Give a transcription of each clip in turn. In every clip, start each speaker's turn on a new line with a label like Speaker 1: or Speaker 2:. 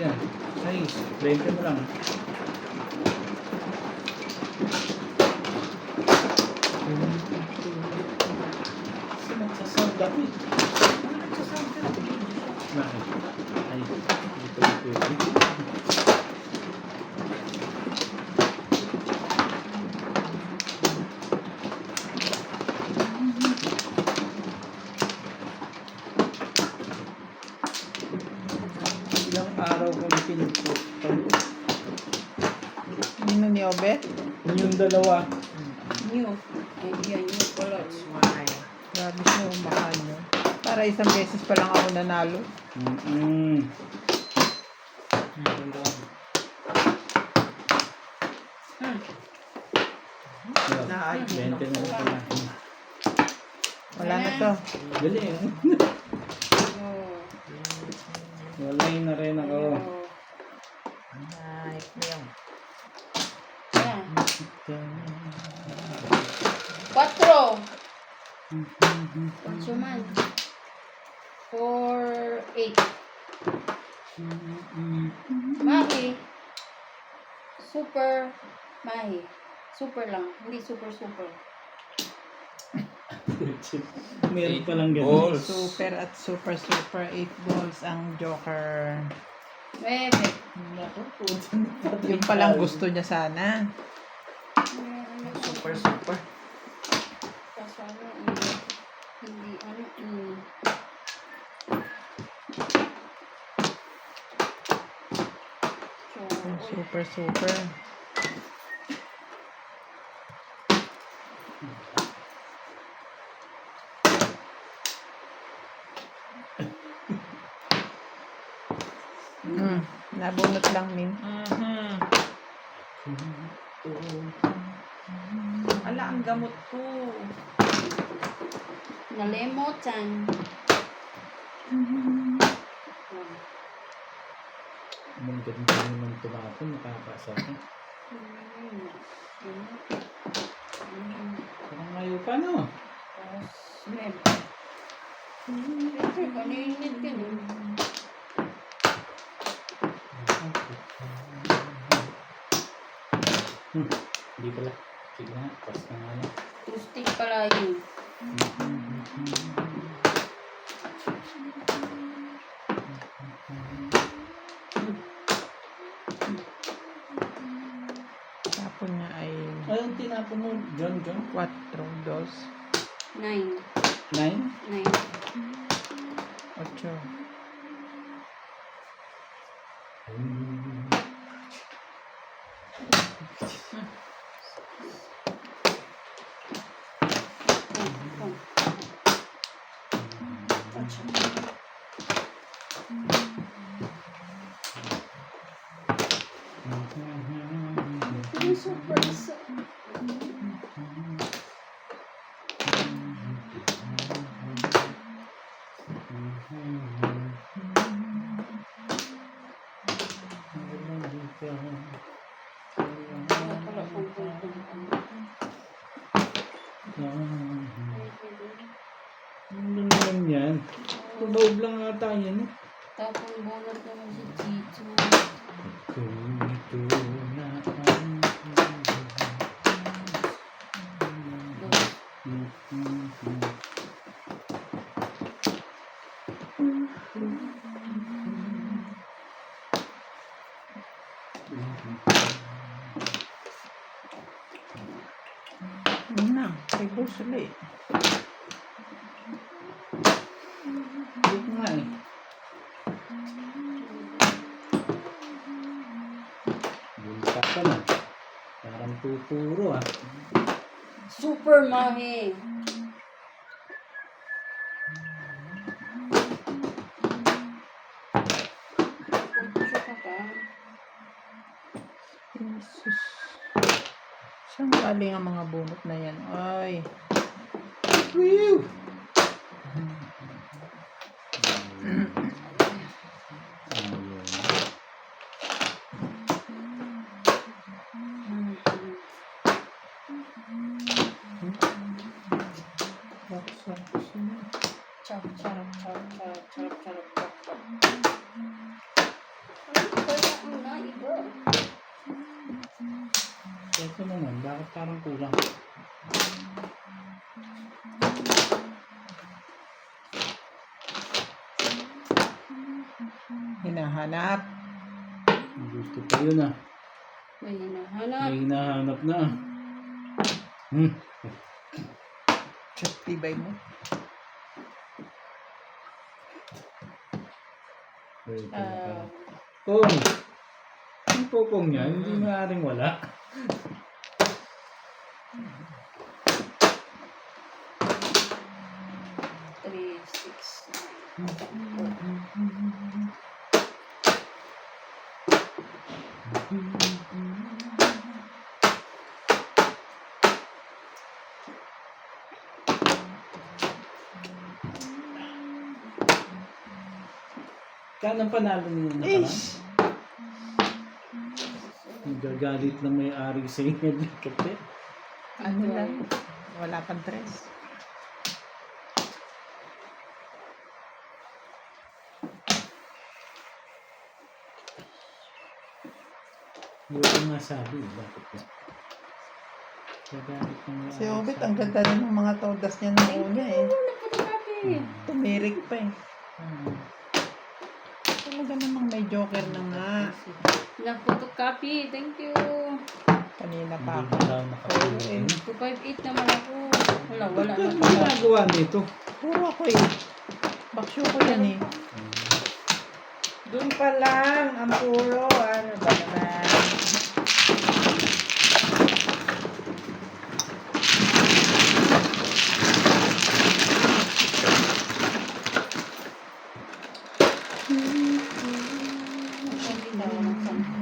Speaker 1: yan. Ay, 20 mo lang. Nagsasound kami. Nagsasound kami. Bakit? Ay, dito pwede. Ilang araw kong pinupot.
Speaker 2: Ano ni Obet?
Speaker 1: Yung dalawa.
Speaker 3: New. Ay, yan, new pala.
Speaker 2: Grabe siya yung mahal niyo. Para isang beses pa lang ako nanalo.
Speaker 3: Hmm.
Speaker 1: 20 na lang pala.
Speaker 2: Wala na to.
Speaker 1: Dali eh.
Speaker 3: Oh.
Speaker 1: Walay na rin ako.
Speaker 3: Oh.
Speaker 2: Ay, yung.
Speaker 3: Ayan. 4. Konsuman. 4, 8. Mahi. Super. Mahi. Super lang. Hindi super.
Speaker 1: Meron pa lang ganun.
Speaker 2: Super at super 8 balls ang Joker.
Speaker 3: 9.
Speaker 2: Yung palang gusto niya sana.
Speaker 3: Super. Kaso ano, hindi,
Speaker 2: Super. Nabunot lang, Min.
Speaker 4: Ala, ang gamot ko.
Speaker 3: Nalimutan.
Speaker 1: Manggad mo naman tumapon, nakakasakit. Parang ayaw pa, no?
Speaker 3: Siyempre, kaninit ka nun.
Speaker 1: Hindi pala. Sige na, pas na nga lang.
Speaker 3: 2 stick pala yun.
Speaker 2: Tapon niya ay
Speaker 1: Anong tinapon mo, John?
Speaker 2: 4 dos.
Speaker 3: 9.
Speaker 1: 9?
Speaker 3: 9.
Speaker 2: 8.
Speaker 3: Super.
Speaker 1: Ano naman yan? Tunog lang ata yan eh.
Speaker 3: Tapos bonus naman si Chicho.
Speaker 1: Kung ito na
Speaker 2: Yun na. 3 balls ulit.
Speaker 1: Huwag nga eh. Bultak ka na. Parang tuturo ah.
Speaker 3: Super Mahi. Puso ka pa.
Speaker 2: Jesus. Saan galing ang mga bunot na yan? Ay.
Speaker 1: Whew!
Speaker 3: Charap.
Speaker 1: Parang kulang.
Speaker 2: Hinahanap.
Speaker 1: Gusto pa yun ah.
Speaker 3: May hinahanap.
Speaker 1: May hinahanap na.
Speaker 2: Tibay mo.
Speaker 1: Wait,
Speaker 3: Ah,
Speaker 1: Pong! Yung popong niya, hindi maaaring wala.
Speaker 3: three, six,
Speaker 1: Kanang panalo niyo na parang.
Speaker 2: Ish!
Speaker 1: Nagagalit na may-ari sa inyo. Kasi,
Speaker 2: Ano lang? Wala pang dress.
Speaker 1: hindi ko nga sabi. Bakit ba? Nagagalit na may-ari
Speaker 2: Si Obit,
Speaker 1: sa
Speaker 2: ang
Speaker 1: akin.
Speaker 2: ganda rin ng mga todas niya ng una eh.
Speaker 3: photocopy.
Speaker 2: Tumirik pa eh. Talaga namang may joker na nga.
Speaker 3: Na-photocopy. Thank you.
Speaker 2: Kanina pa
Speaker 1: Hindi
Speaker 2: ako.
Speaker 1: na lang nakapulong.
Speaker 2: Eh,
Speaker 3: 258 naman ako. Wala
Speaker 1: Ano
Speaker 3: na.
Speaker 1: ang ginagawa nito?
Speaker 2: puro ako eh. Baksyo ko yan eh. Doon pa lang ang puro. Ano ba naman?
Speaker 3: Hindi na ako ng sampo.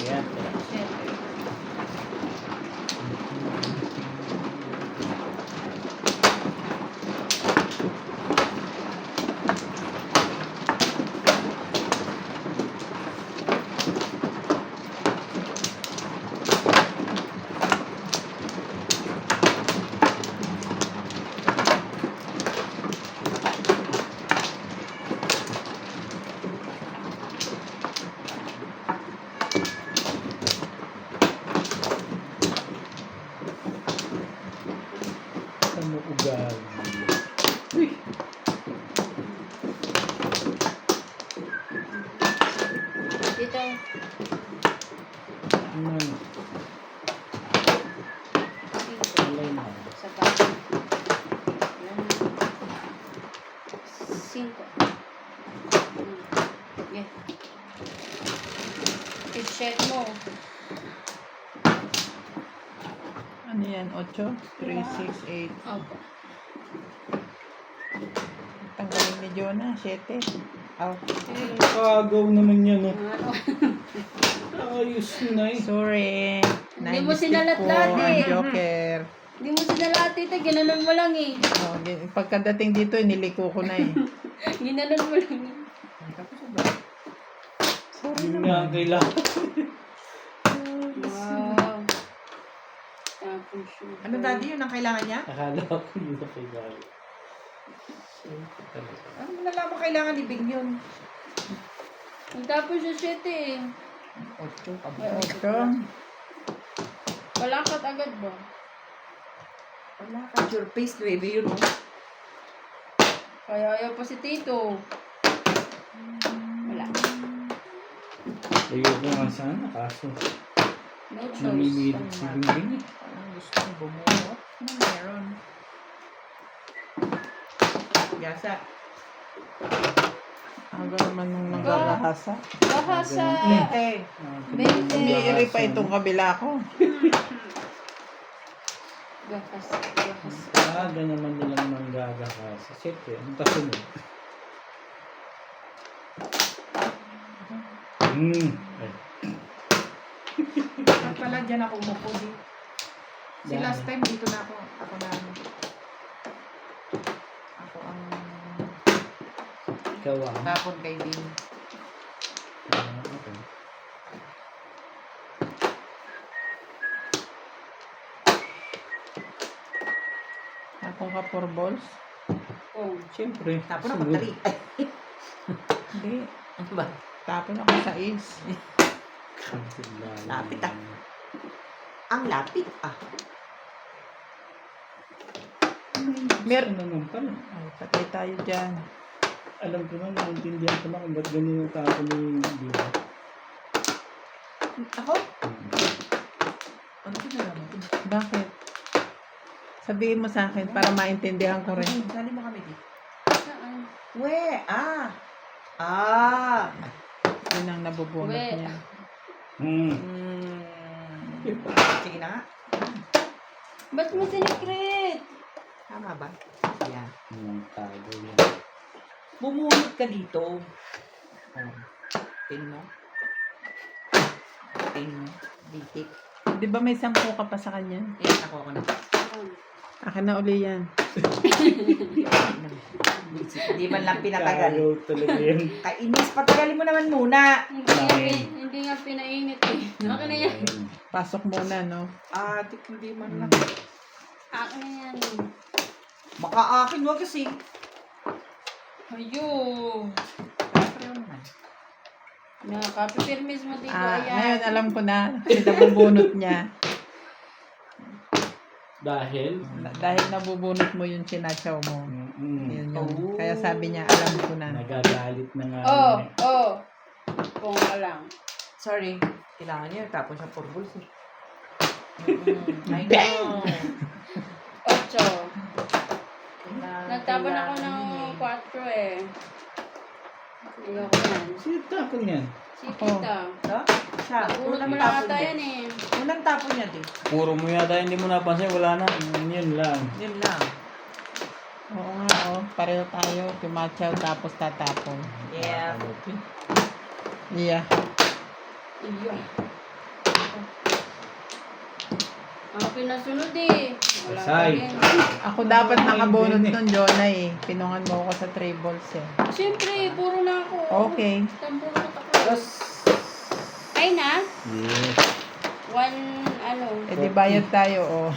Speaker 1: Yan.
Speaker 3: Siyempre.
Speaker 1: Ano ugali?
Speaker 3: Dito.
Speaker 1: Ano?
Speaker 3: Dito.
Speaker 1: Alay na.
Speaker 3: Sa bago. Wala na. 5. Yeah. I-check mo.
Speaker 2: Ano yan? 8? 3, 6, 8.
Speaker 3: Opo.
Speaker 2: Tanggalin ni Jonah. 7. Aw.
Speaker 1: Kagaw naman yan. Oh.
Speaker 3: Ano?
Speaker 1: Ayos na eh.
Speaker 2: Sorry.
Speaker 3: Hindi mo
Speaker 2: 9
Speaker 3: sinalat-lat
Speaker 2: po
Speaker 3: eh.
Speaker 2: ang joker.
Speaker 3: Hindi mo sinalati ito. Ginanon mo lang eh.
Speaker 2: Oh, pagkadating dito, niliko ko na eh.
Speaker 3: Ginanon mo lang eh.
Speaker 2: Sorry
Speaker 1: Yun nga ang
Speaker 2: naman.
Speaker 1: kailangan.
Speaker 3: Wow. Tapos sugar.
Speaker 4: Ano daddy yun ang kailangan niya?
Speaker 1: Akala ko yun na kailangan.
Speaker 4: Ano mo nalaman kailangan ni Bing yun?
Speaker 3: Ang tapos sa 7 eh.
Speaker 4: 8.
Speaker 2: Ocho.
Speaker 3: Palakat agad ba?
Speaker 4: Wala ka. Your face, 9 yun. Oh.
Speaker 3: Kaya ayaw pa si Tito. Wala.
Speaker 1: Ayoko nga sana. Kaso,
Speaker 3: No choice.
Speaker 1: namimilit si Bingbing eh.
Speaker 4: Anong gusto mo bumuot? Ano meron? Yasa.
Speaker 2: Aga naman nung nanggagahasa.
Speaker 3: Bahasa.
Speaker 4: Eh.
Speaker 3: Bente.
Speaker 2: Umiiri pa itong kabila ko.
Speaker 3: Gahas.
Speaker 1: Aga naman nilang manggagakasa. Siyempre, ang kasunod. Ay.
Speaker 4: At pala dyan ako umupo din. Si
Speaker 1: Dahil.
Speaker 4: last time dito na ako. Ako na. Ako ang
Speaker 1: Ikaw ang.
Speaker 4: tapon kay Bing.
Speaker 1: Okay.
Speaker 2: Akong ka 4 balls.
Speaker 3: Oh.
Speaker 1: Siyempre.
Speaker 4: Tapon ako
Speaker 1: sunod.
Speaker 4: 3. Ay,
Speaker 2: Hindi.
Speaker 4: ano ba?
Speaker 2: Tapon ako sa is.
Speaker 1: Lapit
Speaker 4: Lapit ah. Ang lapit ah.
Speaker 2: Meron.
Speaker 1: Ano naman pala?
Speaker 2: Ay, patay tayo dyan.
Speaker 1: Alam ko na, naintindihan ko na kung ba't ganyan yung tapo ni Diva.
Speaker 4: Ako? Ano ko na naman?
Speaker 2: Bakit? Sabihin mo sa akin para maintindihan ko rin.
Speaker 4: Dali mo kami dito.
Speaker 3: Saan?
Speaker 4: We, ah. Ah.
Speaker 2: Yun ang nabubunot
Speaker 3: We.
Speaker 2: niya.
Speaker 4: Sige na nga.
Speaker 3: Ba't mo sinikret?
Speaker 4: Tama ba? Yan.
Speaker 1: Yung tago yan.
Speaker 4: Bumunot ka dito. Oh. Pin mo. Pin mo. Bitik.
Speaker 2: Di ba may 10 ka pa sa kanya?
Speaker 4: Ako na.
Speaker 2: Akin na uli yan.
Speaker 4: Hindi man lang pinatagal.
Speaker 1: Tago talaga yan.
Speaker 4: Kainis, patagalin mo naman muna.
Speaker 3: Hindi nga pinainit eh. Okay na yan.
Speaker 2: Pasok muna, no?
Speaker 4: Ah, hindi man lang.
Speaker 3: Akin na yan.
Speaker 4: Baka akin, wag kasi.
Speaker 3: Ayun.
Speaker 4: Pareho naman.
Speaker 3: Nakapipirmis mo dito.
Speaker 2: Ngayon alam ko na. Kasi nabubunot niya.
Speaker 1: Dahil?
Speaker 2: Dahil nabubunot mo yung sinatsaw mo. Yun yun.
Speaker 4: Oh.
Speaker 2: Kaya sabi niya, alam ko na.
Speaker 1: Nagagalit na nga.
Speaker 3: Oh,
Speaker 1: yun eh.
Speaker 3: oh. Kung ka lang.
Speaker 4: Sorry. Kailangan niya. Tapos siya purbuls eh. I
Speaker 2: Bang!
Speaker 4: know.
Speaker 3: 8.
Speaker 4: Kailangan-
Speaker 3: Nagtaban ako
Speaker 4: kailangan
Speaker 3: ng
Speaker 4: yun
Speaker 3: 4 eh. Ayoko yan.
Speaker 1: Sino tapon yan?
Speaker 3: Si Tita.
Speaker 4: No? Siya.
Speaker 3: Nakulot
Speaker 4: Unang
Speaker 3: mo na
Speaker 4: tapon
Speaker 3: ata
Speaker 4: niya.
Speaker 3: yan eh.
Speaker 4: Unang tapon niya din.
Speaker 5: Puro mo yata hindi mo napansin, wala na.
Speaker 1: Yun lang.
Speaker 4: Yun lang.
Speaker 2: Oo nga, oh. Pareho tayo. Tumatsaw tapos tatapon.
Speaker 4: Yeah.
Speaker 2: Yeah.
Speaker 3: Iyo. Ang pinasunod eh. Wala pa
Speaker 1: Say.
Speaker 3: rin.
Speaker 2: Ako dapat
Speaker 1: Ay,
Speaker 2: nakabunot
Speaker 1: hindi.
Speaker 2: nun, Jonah eh. Pinungan mo ako sa 3 balls eh.
Speaker 3: Siyempre, puro na ako.
Speaker 2: Okay.
Speaker 3: Tambunot ako.
Speaker 1: Tapos,
Speaker 3: Ay na.
Speaker 1: yes.
Speaker 3: 1 ano.
Speaker 2: Eh di bayad tayo, oh.